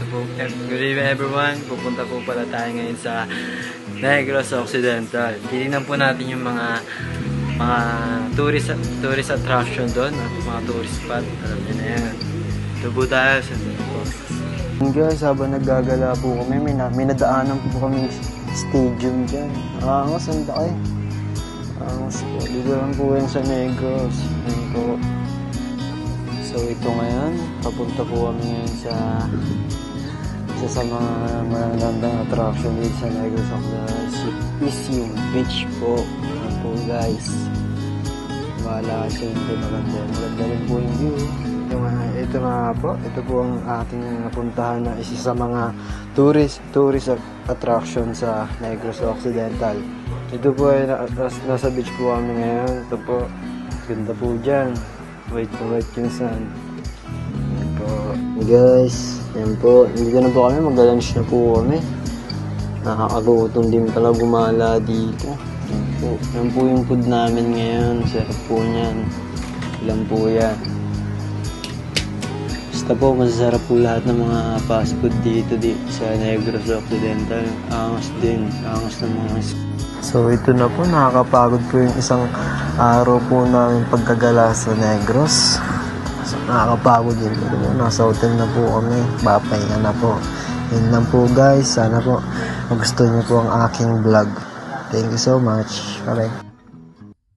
Good evening everyone. Pupunta po pala tayo ngayon sa Negros Occidental. Titignan po natin yung mga tourist attraction doon, mga tourist spot. Alam niyo na yan. Ito po tayo sa po. Guys, habang naggagala po kami, may nadaanan po kami stadium dyan. Angos, ang laki. Angos po. Dito lang po yan sa Negros. Yan po. So ito ngayon, papunta po kami ngayon sa isa sa mga magandang attraction dito sa Negros Occidental is yung beach po. Yan po guys. Wala kasi hindi maganda. Maganda rin po yung view. Ito nga po, ito po ang ating napuntahan na isa sa mga tourist attraction sa Negros Occidental. Ito po ay nasa beach po kami ngayon. Ito po, ganda po dyan. Wait yung sun. Yan po. Guys, yan po. Dito na po kami, mag-lunch na po kami. Nakakagutom din pala gumala dito. Yan po. Yan po yung food namin ngayon. Sarap po niyan. Ilan po yan. Basta po, masasarap po lahat ng mga fast food dito sa Negros Occidental. Angos din. Angos ng mga... So ito na po, nakakapagod po yung isang araw po namin pagkagala sa Negros. So nakakapagod din po. Nasa hotel na po kami, papahinga na po. Yun lang po guys, sana po magustuhan niyo po ang aking vlog. Thank you so much. Bye.